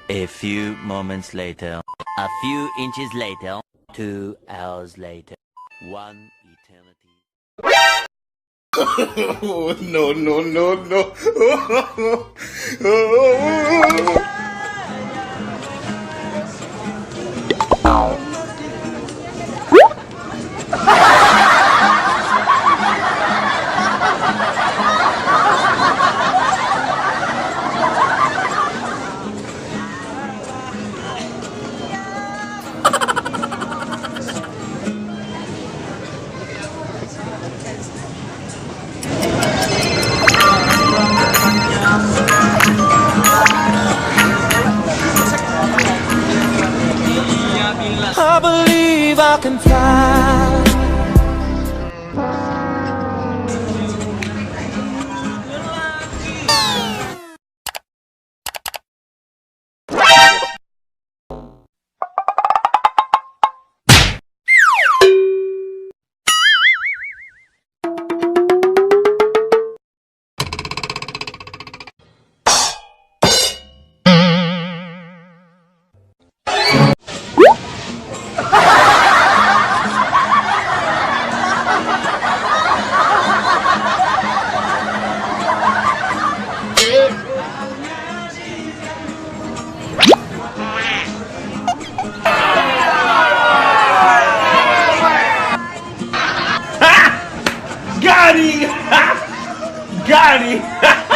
A few moments later. A few inches later. 2 hours later. 1 eternity. No, no, no, no. I believe I can fly. Got him! Got him!